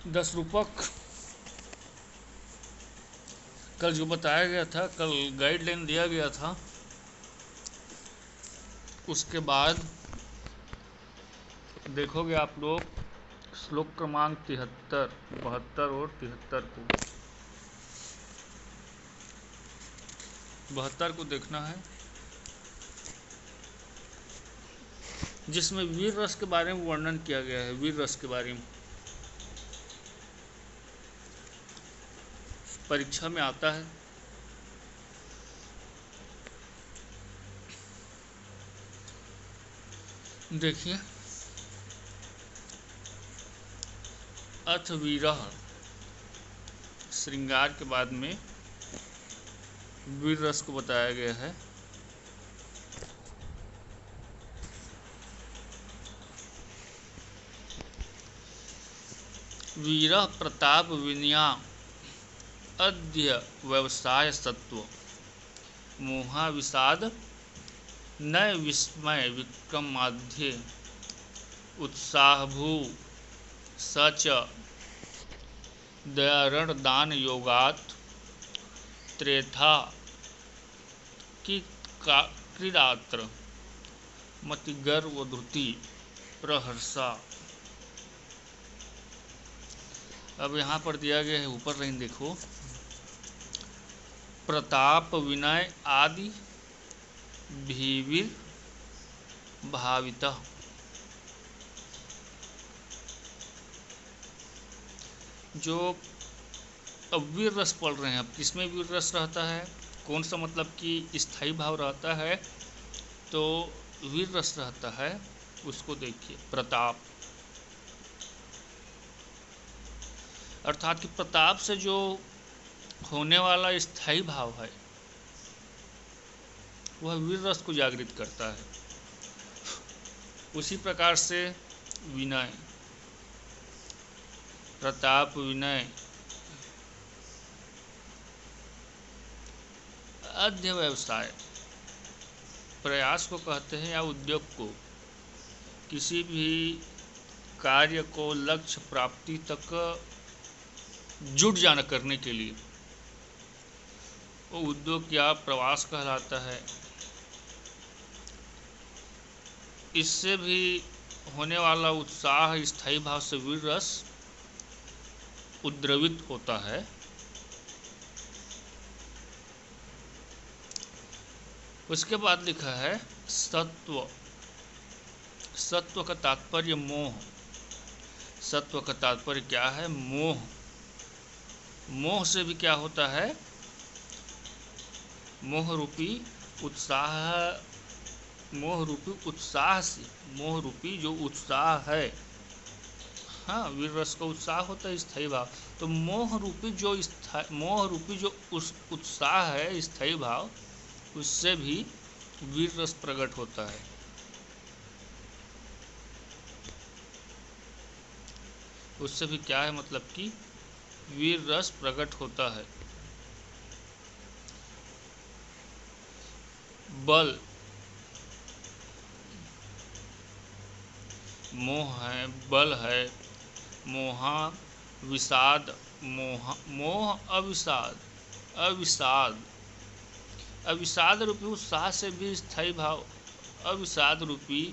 10 रूपक कल जो बताया गया था, कल गाइडलाइन दिया गया था, उसके बाद देखोगे आप लोग श्लोक क्रमांक 73, 72 और 73 को, 72 को देखना है, जिसमें वीर रस के बारे में वर्णन किया गया है। वीर रस के बारे में परीक्षा में आता है। देखिए, अथ वीरः, श्रृंगार के बाद में वीर रस को बताया गया है। वीरः प्रताप विनया अद्य व्यवसाय सत्व मोहा विषाद नय विस्मय विक्रमाध्ये उत्साहभू सच दयारण दान योगात त्रेथा की क्रीडात्र मतिगर्व धृति प्रहर्षा। अब यहाँ पर दिया गया है, ऊपर लाइन देखो, प्रताप विनय आदि भीविर भाविता। जो अब वीर रस पढ़ रहे हैं, अब किसमें वीर रस रहता है, कौन सा मतलब कि स्थायी भाव रहता है, तो वीर रस रहता है, उसको देखिए। प्रताप अर्थात कि प्रताप से जो होने वाला स्थायी भाव है वह वीर रस को जागृत करता है। उसी प्रकार से विनय, प्रताप विनय अध्य व्यवसाय, प्रयास को कहते हैं या उद्योग को, किसी भी कार्य को लक्ष्य प्राप्ति तक जुट जाना करने के लिए वो उद्योग या प्रवास कहलाता है। इससे भी होने वाला उत्साह स्थायी भाव से वीर रस उद्रवित होता है। उसके बाद लिखा है सत्व। सत्व का तात्पर्य मोह। सत्व का तात्पर्य क्या है? मोह। मोह से भी क्या होता है? मोह रूपी उत्साह, मोह रूपी उत्साह से, मोह रूपी जो उत्साह है, हाँ, वीर रस का उत्साह होता है स्थायी भाव, तो मोह रूपी जो उस उत्साह है स्थायी भाव, उससे भी वीर रस प्रकट होता है। उससे भी क्या है, मतलब कि वीर रस प्रकट होता है। बल, मोह है, बल है, मोहा विषाद, मोह अविषाद, अविषाद, अविषाद रूपी उत्साह से भी स्थायी भाव, अविषाद रूपी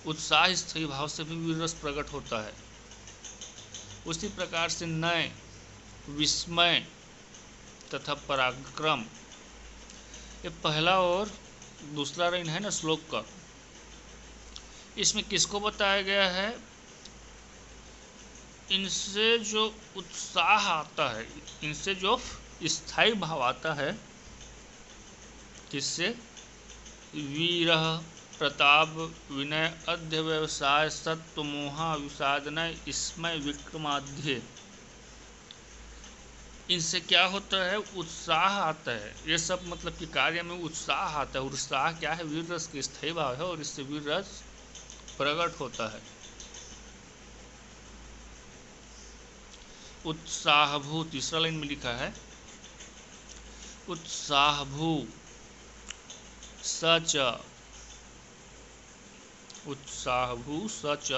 उत्साह स्थायी भाव से भी वीर रस प्रकट होता है। उसी प्रकार से नय, विस्मय तथा पराक्रम, ये पहला और दूसरा लाइन है ना श्लोक का, इसमें किसको बताया गया है? इनसे जो उत्साह आता है, इनसे जो स्थायी भाव आता है, किससे? वीरः प्रताप विनय अध्य व्यवसाय सत्व मोहा विषादनय स्मय विक्रमाध्य। इनसे क्या होता है? उत्साह आता है। ये सब मतलब कि कार्य में उत्साह आता है। उत्साह क्या है? वीर रस के स्थायी भाव है और इससे वीर रस प्रकट होता है। उत्साहभू, तीसरा लाइन में लिखा है उत्साहभू सच, उत्साहभू सच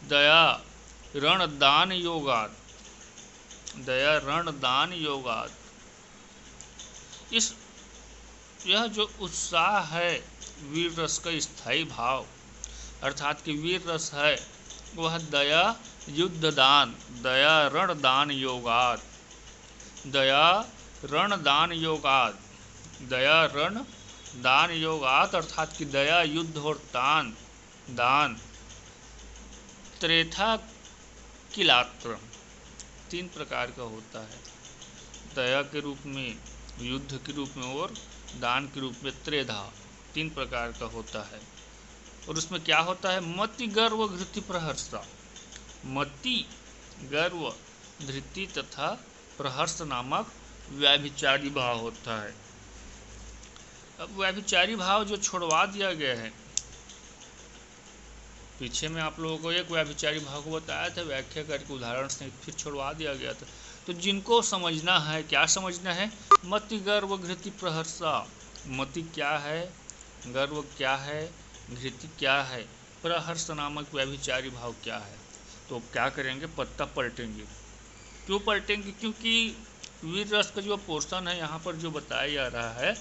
दया रण दान योगात, दया रण दान योगात। यह जो उत्साह है वीर रस का स्थायी भाव, अर्थात कि वीर रस है वह दया युद्ध दान, दया रण दान योगात, दया रण दान योगात, दया रण दान योगात, अर्थात कि दया युद्ध और दान त्रेथा किलात्र, 3 प्रकार का होता है। दया के रूप में, युद्ध के रूप में और दान के रूप में त्रेधा, 3 प्रकार का होता है। और उसमें क्या होता है? मति गर्व धृति प्रहर्षा, मति गर्व धृति तथा प्रहर्ष नामक व्याभिचारी भाव होता है। अब व्याभिचारी भाव जो छोड़वा दिया गया है, पीछे में आप लोगों को एक व्याभिचारी भाव को बताया था, व्याख्या करके उदाहरण से फिर छोड़वा दिया गया था। तो जिनको समझना है, क्या समझना है? मति गर्व घृति प्रहर्षा, मति क्या है, गर्व क्या है, घृति क्या है, प्रहर्ष नामक व्याभिचारी भाव क्या है। तो क्या करेंगे? पत्ता पलटेंगे। क्यों पलटेंगे? क्योंकि वीर रस का जो पोर्शन है यहाँ पर जो बताया जा रहा है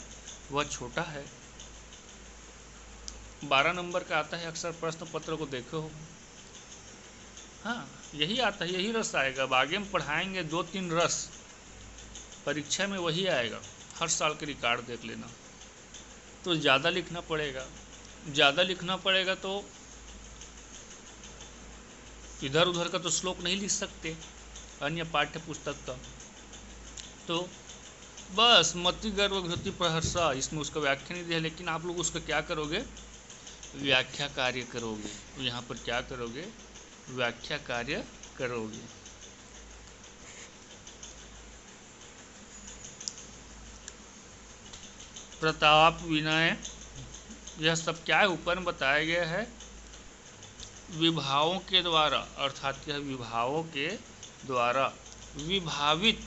वह छोटा है। 12 नंबर का आता है, अक्सर प्रश्न पत्र को देखे हो। हाँ, यही आता है, यही रस आएगा। अब आगे में पढ़ाएंगे 2-3 रस, परीक्षा में वही आएगा। हर साल के रिकॉर्ड देख लेना। तो ज़्यादा लिखना पड़ेगा, ज़्यादा लिखना पड़ेगा तो इधर उधर का तो श्लोक नहीं लिख सकते अन्य पाठ्य पुस्तक का। तो बस मति गर्व घृति प्रहर्षा, इसमें उसका व्याख्या नहीं दिया, लेकिन आप लोग उसका क्या करोगे? व्याख्या कार्य करोगे। यहाँ पर क्या करोगे? व्याख्या कार्य करोगे। प्रताप विनय, यह सब क्या है? ऊपर में बताया गया है विभावों के द्वारा, अर्थात यह विभावों के द्वारा विभावित,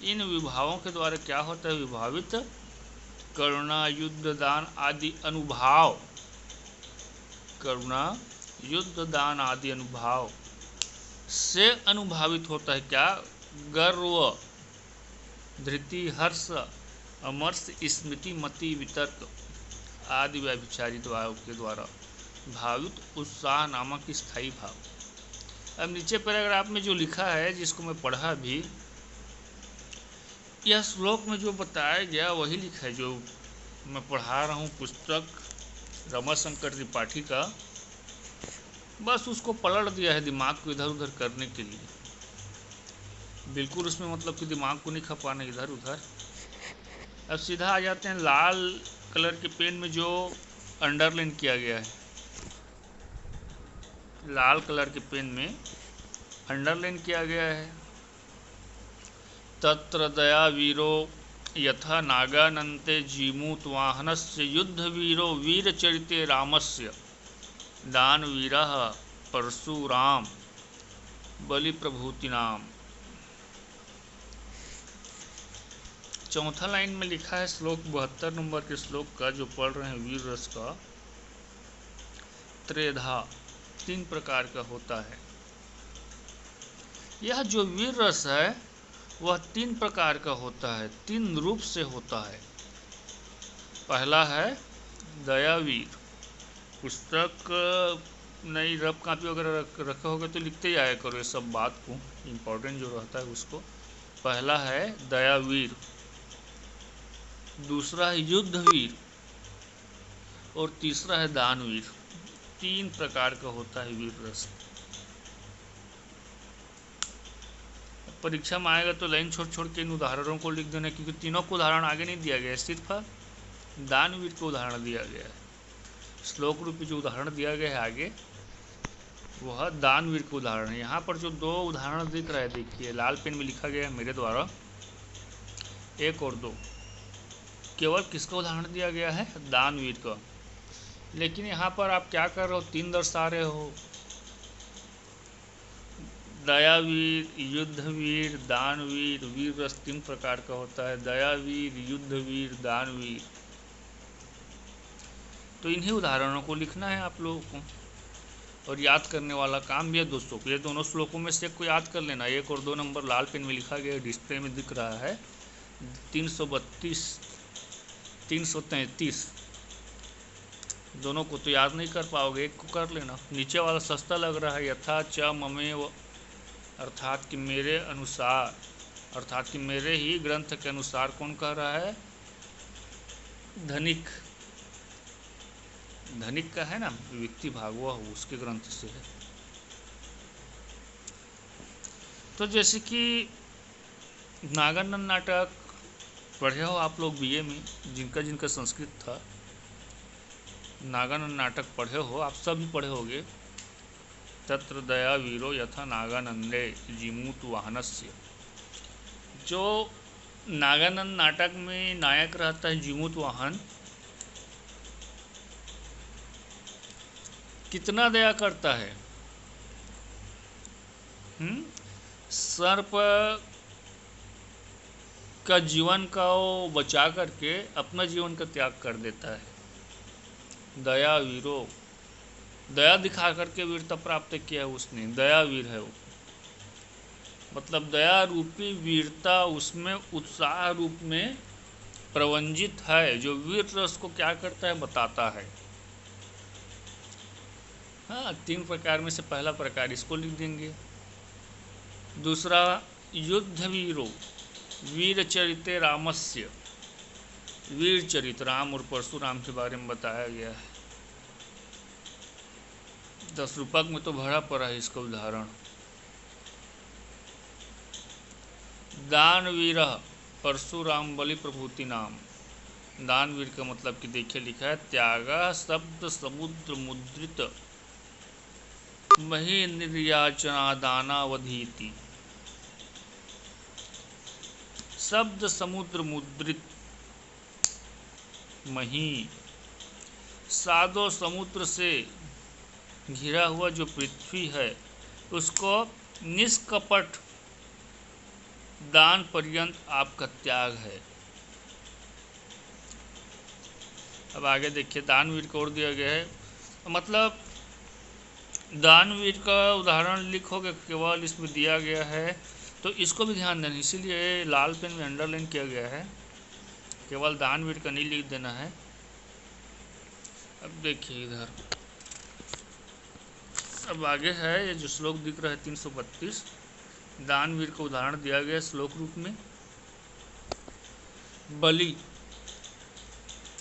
इन विभावों के द्वारा क्या होता है? विभावित करुणा युद्ध दान आदि अनुभाव, करुणा युद्ध दान आदि अनुभाव से अनुभवित होता है क्या? गर्व धृति हर्ष अमर्ष स्मृति मति वितर्क आदि व्याभिचारी के द्वारा भावित उत्साह नामक स्थायी भाव। अब नीचे पैराग्राफ में जो लिखा है, जिसको मैं पढ़ा भी, यह श्लोक में जो बताया गया वही लिखा है जो मैं पढ़ा रहा हूँ, पुस्तक रमाशंकर त्रिपाठी का। बस उसको पलट दिया है दिमाग को इधर उधर करने के लिए। बिल्कुल उसमें मतलब कि दिमाग को नहीं खपाना इधर उधर। अब सीधा आ जाते हैं लाल कलर के पेन में जो अंडरलाइन किया गया है। लाल कलर के पेन में अंडरलाइन किया गया है, तत्र दया वीरो यथा नागानन्ते जीमूत वाहनस्य युद्ध वीरो वीरचरिते रामस्य दानवीरः परशुराम बलि प्रभूति नाम। चौथा लाइन में लिखा है श्लोक 72 नंबर के श्लोक का जो पढ़ रहे हैं, वीर रस का त्रेधा 3 प्रकार का होता है। यह जो वीर रस है वह 3 प्रकार का होता है, 3 रूप से होता है। पहला है दयावीर। पुस्तक नई रफ कॉपी वगैरह रखे होगे तो लिखते ही आया करो ये सब बात को, इम्पोर्टेंट जो रहता है उसको। पहला है दयावीर, दूसरा है युद्धवीर और तीसरा है दानवीर। 3 प्रकार का होता है वीर रस। परीक्षा में आएगा तो लाइन छोड़ छोड़ के इन उदाहरणों को लिख देना, क्योंकि तीनों को उदाहरण आगे नहीं दिया गया है, सिर्फ दानवीर को उदाहरण दिया गया है। श्लोक रूपी जो उदाहरण दिया गया है आगे वह दानवीर का उदाहरण है। यहाँ पर जो 2 उदाहरण दिख रहा है, देखिए लाल पेन में लिखा गया है मेरे द्वारा 1 और 2, केवल किसका उदाहरण दिया गया है? दानवीर का। लेकिन यहाँ पर आप क्या कर रहे हो? 3 दर्शा रहे हो, दयावीर, युद्धवीर, दानवीर। वीर रस 3 प्रकार का होता है, दयावीर, युद्धवीर, दानवीर। तो इन्हीं उदाहरणों को लिखना है आप लोगों को। और याद करने वाला काम भी है दोस्तों। ये दोनों श्लोकों में से एक को याद कर लेना। 1 और 2 नंबर लाल पेन में लिखा गया है, डिस्प्ले में दिख रहा है 332 333। दोनों को तो याद नहीं कर पाओगे, एक को कर लेना। नीचे वाला सस्ता लग रहा है, यथा च ममेव, अर्थात कि मेरे अनुसार, अर्थात कि मेरे ही ग्रंथ के अनुसार। कौन कह रहा है? धनिक। धनिक का है ना विविक्ति भाग, वह उसके ग्रंथ से है। तो जैसे कि नागानंद नाटक पढ़े हो आप लोग बीए में, जिनका जिनका संस्कृत था, नागानंद नाटक पढ़े हो, आप सब भी पढ़े होगे। तत्र दया वीरो यथा नागानंदे जीमूत वाहनस्य। जो नागानंद नाटक में नायक रहता है जीमूत वाहन, कितना दया करता है। सर्प का जीवन का वो बचा करके अपना जीवन का त्याग कर देता है। दया वीरो, दया दिखा करके वीरता प्राप्त किया है उसने, दया वीर है वो। मतलब दया रूपी वीरता उसमें उत्साह रूप में प्रवंजित है, जो वीर रस को क्या करता है बताता है। हाँ, 3 प्रकार में से पहला प्रकार इसको लिख देंगे। दूसरा युद्ध वीरो वीर चरिते रामस्य, वीर चरित राम और परशुराम के बारे में बताया गया है। 10 रूपक में तो भरा पड़ा है इसका उदाहरण। दानवीर परशुराम बलि प्रभूति नाम। दानवीर का मतलब कि देखिए लिखा है त्यागा शब्द समुद्र मुद्रित मही निर्याचना दानावधीति। शब्द समुद्र मुद्रित मही, सादो समुद्र से घिरा हुआ जो पृथ्वी है उसको निष्कपट दान पर्यंत आपका त्याग है। अब आगे देखिए, दानवीर को और दिया गया है। मतलब दानवीर का उदाहरण लिखोगे केवल इसमें दिया गया है, तो इसको भी ध्यान देना, इसीलिए लाल पेन में अंडरलाइन किया गया है। केवल दानवीर का नहीं लिख देना है। अब देखिए इधर, अब आगे है ये जो श्लोक दिख रहा है 332, दानवीर का उदाहरण दिया गया श्लोक रूप में। बलि,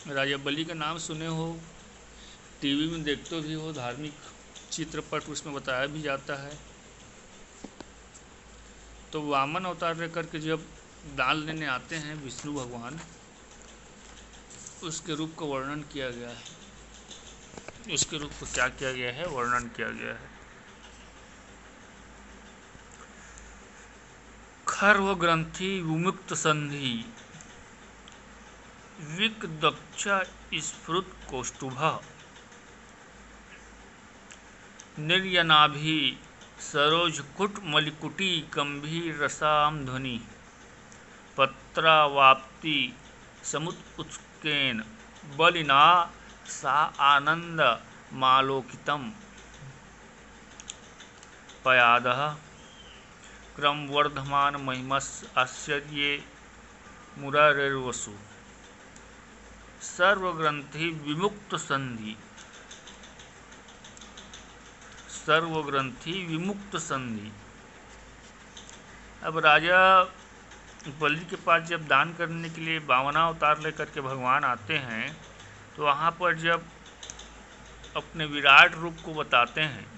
राजा बलि का नाम सुने हो, टीवी में देखते भी हो, धार्मिक चित्रपट उसमें बताया भी जाता है। तो वामन अवतार लेकर के जब दान लेने आते हैं विष्णु भगवान, उसके रूप का वर्णन किया गया है। उसके रूप को क्या किया गया है? वर्णन किया गया है। खर्व ग्रंथि विमुक्त संधि विक दक्षा स्फुरत कौस्तुभ निर्यनाभि सरोजकुट मलिकुटी गंभीर रसाम ध्वनि पत्रावाप्ति समुत्केन बलिना सा आनंद मालोकितम पयादः क्रमवर्धमान महिमस् आश्चर्ये मुरारेर्वसु सर्वग्रंथि विमुक्त संधि। सर्वग्रंथि विमुक्त संधि। अब राजा बलि के पास जब दान करने के लिए 52 अवतार लेकर के भगवान आते हैं, तो वहाँ पर जब अपने विराट रूप को बताते हैं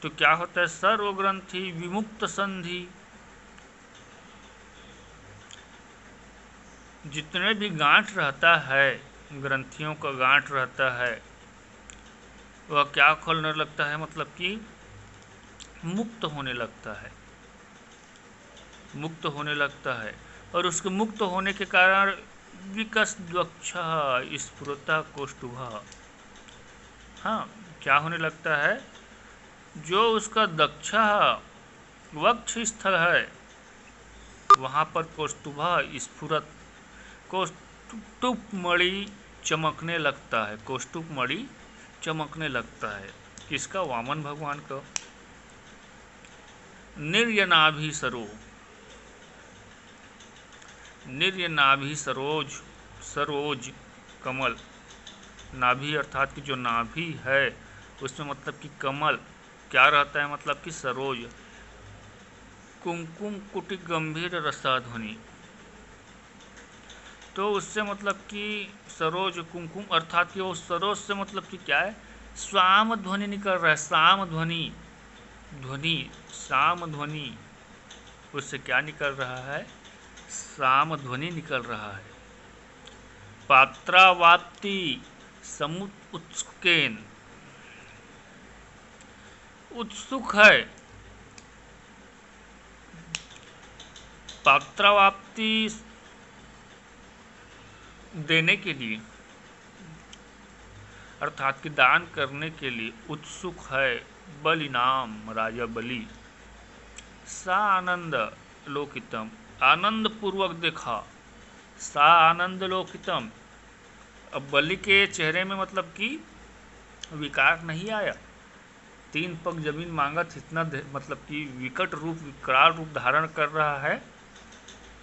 तो क्या होता है? सर्वग्रंथि विमुक्त संधि। जितने भी गांठ रहता है, ग्रंथियों का गांठ रहता है, वह क्या खोलने लगता है? मतलब कि मुक्त होने लगता है, मुक्त होने लगता है। और उसके मुक्त होने के कारण विकस द्वक्षः स्फुरता कौस्तुभ। हाँ, क्या होने लगता है? जो उसका दक्षा वक्ष स्थल है वहाँ पर कौस्तुभ स्फुरत, कौस्तुभ मणि चमकने लगता है। कौस्तुभ मणि चमकने लगता है। किसका? वामन भगवान का। निर्यनाभि सरो, निर्यनाभि सरोज, सरोज कमल, नाभि अर्थात कि जो नाभि है उसमें मतलब कि कमल क्या रहता है, मतलब कि सरोज। कुमकुम कुटि गंभीर रसाध्वनि, तो उससे मतलब कि सरोज कुमकुम अर्थात कि वो सरोज से मतलब कि क्या है, स्वाम ध्वनि निकल रहा है। साम ध्वनि, ध्वनि साम ध्वनि, उससे क्या निकल रहा है, साम ध्वनि निकल रहा है। पात्रावाप्ति समुत उत्सुकेन, उत्सुक है। पात्रावाप्ति देने के लिए अर्थात कि दान करने के लिए उत्सुक है। बलि नाम, राजा बलि। सा आनंद लोकितम, आनंद पूर्वक देखा। सा आनंद लोकितम, अब बलि के चेहरे में मतलब कि विकार नहीं आया। 3 पग जमीन मांगत, इतना मतलब कि विकट रूप, विकराल रूप धारण कर रहा है,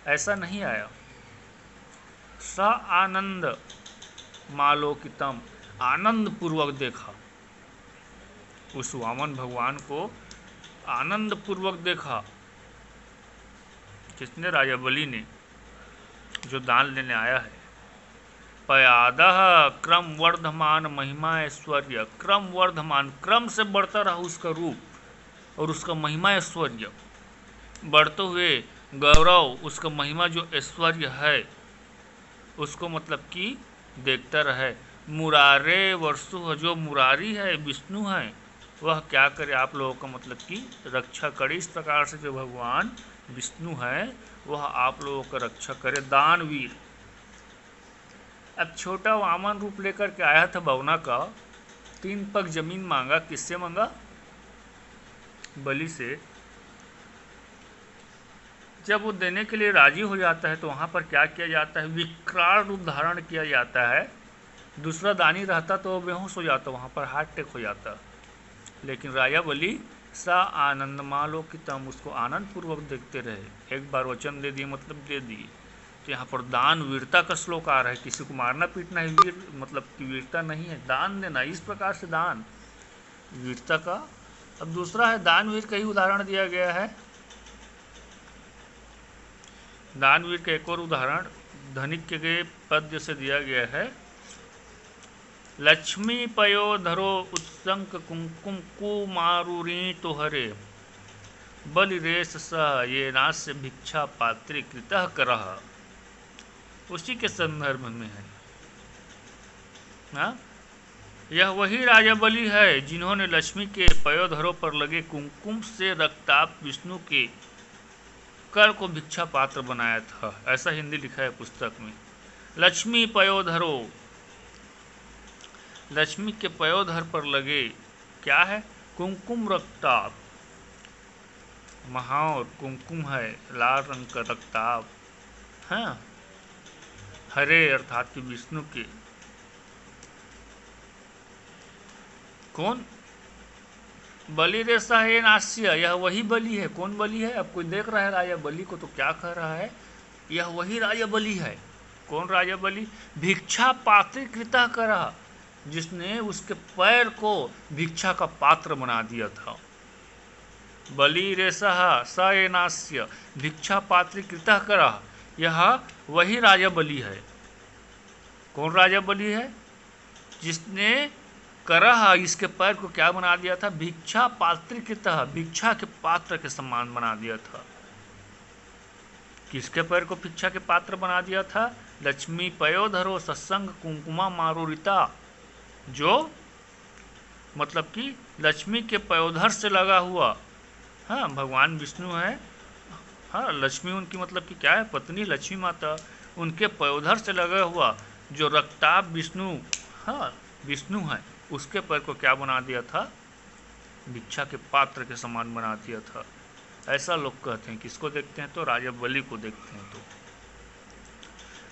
ऐसा नहीं आया। स आनंद मालोकितम, आनंद पूर्वक देखा। उस वामन भगवान को आनंद पूर्वक देखा। किसने? राजा बलि ने, जो दान लेने आया है। पयादह क्रम वर्धमान महिमा ऐश्वर्य, क्रम वर्धमान, क्रम से बढ़ता रहा उसका रूप और उसका महिमा ऐश्वर्य, बढ़ते हुए गौरव, उसका महिमा जो ऐश्वर्य है उसको मतलब कि देखता रहे। मुरारे वर्षु, जो मुरारी है, विष्णु है, वह क्या करे आप लोगों का मतलब कि रक्षा करे। इस प्रकार से जो भगवान विष्णु है वह आप लोगों का रक्षा करे। दानवीर, अब छोटा वामन रूप लेकर के आया था बवना का, 3 पग जमीन मांगा। किससे मांगा? बलि से। जब वो देने के लिए राजी हो जाता है तो वहाँ पर क्या किया जाता है, विकराल रूप धारण किया जाता है। दूसरा दानी रहता तो वो बेहोश हो जाता, वहाँ पर हार्ट अटैक हो जाता। लेकिन राजा बलि सा आनंद मालोकितम, उसको आनंद पूर्वक देखते रहे। एक बार वचन दे दिए मतलब दे दिए। तो यहाँ पर दान वीरता का श्लोक आ रहा है। किसी को मारना पीटना ही वीर मतलब कि वीरता नहीं है, दान देना। इस प्रकार से दान वीरता का। अब दूसरा है दानवीर का ही उदाहरण दिया गया है। दानवीर का एक और उदाहरण धनिक के पद्य से दिया गया है। लक्ष्मी पयोधरो उत्संक कुमकुम कुमारुरी तोहरे, बलिरेश स ये नास्य भिक्षा पात्री कृतः करह, उसी के संदर्भ में है। हाँ? यह वही राजा बलि है जिन्होंने लक्ष्मी के पयोधरों पर लगे कुमकुम से रक्ताप विष्णु के कर को भिक्षा पात्र बनाया था। ऐसा हिंदी लिखा है पुस्तक में। लक्ष्मी पयोधरो, लक्ष्मी के पयोधर पर लगे क्या है, कुमकुम रक्ताप। महावर कुमकुम है, लाल रंग का रक्ताप। हाँ, हरे अर्थात कि विष्णु के। कौन? बलि रेसा है नास्य, यह वही बलि है। कौन बलि है? अब कोई देख रहा है राजा बलि को तो क्या कह रहा है, यह वही राजा बलि है। कौन राजा बलि? भिक्षा पात्र कृतः करा, जिसने उसके पैर को भिक्षा का पात्र बना दिया था। बलि रेसा स एनास्य, भिक्षा पात्र कृतः करा, यह वही राजा बलि है। कौन राजा बलि है? जिसने करह, इसके पैर को क्या बना दिया था, भिक्षा पात्र की तरह, भिक्षा के पात्र के समान बना दिया था। किसके पैर को भिक्षा के पात्र बना दिया था? लक्ष्मी पयोधरो सत्संग कुंकुमा मारुरिता, जो मतलब कि लक्ष्मी के पयोधर से लगा हुआ। हाँ, भगवान विष्णु है। हाँ, लक्ष्मी उनकी मतलब कि क्या है, पत्नी लक्ष्मी माता, उनके पयोधर से लगा हुआ जो रक्ताप विष्णु, हाँ विष्णु है, उसके पैर को क्या बना दिया था, भिक्षा के पात्र के समान बना दिया था। ऐसा लोग कहते हैं। किसको देखते हैं? तो राजा बलि को देखते हैं। तो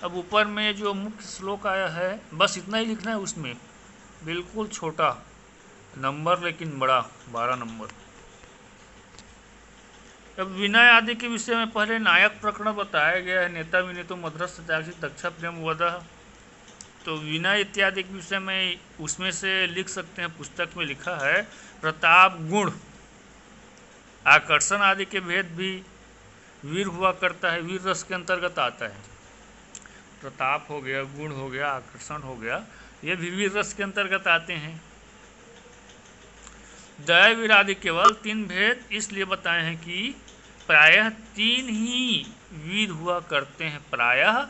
अब ऊपर में जो मुख्य श्लोक आया है बस इतना ही लिखना है उसमें। बिल्कुल छोटा नंबर लेकिन बड़ा, 12 नंबर। अब विनय आदि के विषय में पहले नायक प्रकरण बताया गया है। नेता विनेतो मध्यस्थ त्यागसी दक्ष प्रेम वधः। तो विनय इत्यादि के विषय में उसमें से लिख सकते हैं, पुस्तक में लिखा है प्रताप गुण आकर्षण आदि के भेद भी वीर हुआ करता है, वीर रस के अंतर्गत आता है। प्रताप हो गया, गुण हो गया, आकर्षण हो गया, ये भी वीर रस के अंतर्गत आते हैं। दया वीर आदि केवल 3 भेद इसलिए बताए हैं कि प्रायः 3 ही वीर हुआ करते हैं, प्रायः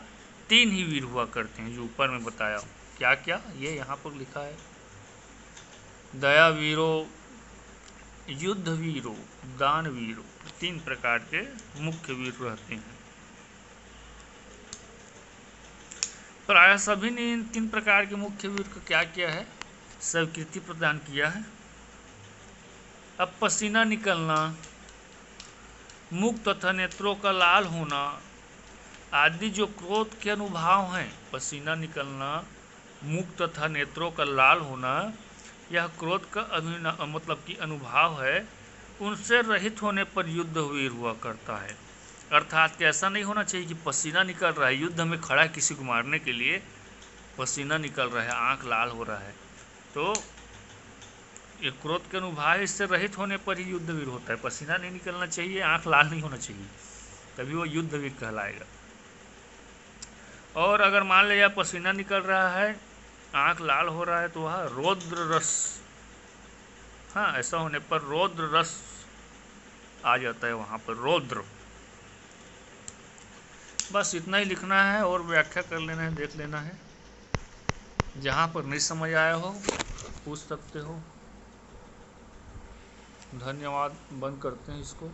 3 ही वीर हुआ करते हैं, जो ऊपर में बताया। क्या क्या ये यहाँ पर लिखा है, दया वीरो, युद्ध वीरो, दान वीरो, 3 प्रकार के मुख्य वीर रहते हैं। प्रायः सभी ने इन 3 प्रकार के मुख्य वीर को क्या किया है, स्वीकृति प्रदान किया है। अब पसीना निकलना, मुख तथा नेत्रों का लाल होना आदि जो क्रोध के अनुभाव हैं, पसीना निकलना, मुख तथा नेत्रों का लाल होना, यह क्रोध का मतलब कि अनुभाव है, उनसे रहित होने पर युद्ध वीर हुआ करता है। अर्थात कि ऐसा नहीं होना चाहिए कि पसीना निकल रहा है, युद्ध में खड़ा है किसी को मारने के लिए, पसीना निकल रहा है, आंख लाल हो रहा है, तो ये क्रोध के अनुभाव, इससे रहित होने पर ही युद्ध वीर होता है। पसीना नहीं निकलना चाहिए, आंख लाल नहीं होना चाहिए, तभी वो युद्ध वीर कहलाएगा। और अगर मान लिया पसीना निकल रहा है, आंख लाल हो रहा है, तो वह रौद्र रस, हाँ, ऐसा होने पर रौद्र रस आ जाता है वहाँ पर, रौद्र। बस इतना ही लिखना है और व्याख्या कर लेना है, देख लेना है। जहाँ पर नहीं समझ आया हो पूछ सकते हो। धन्यवाद। बंद करते हैं इसको।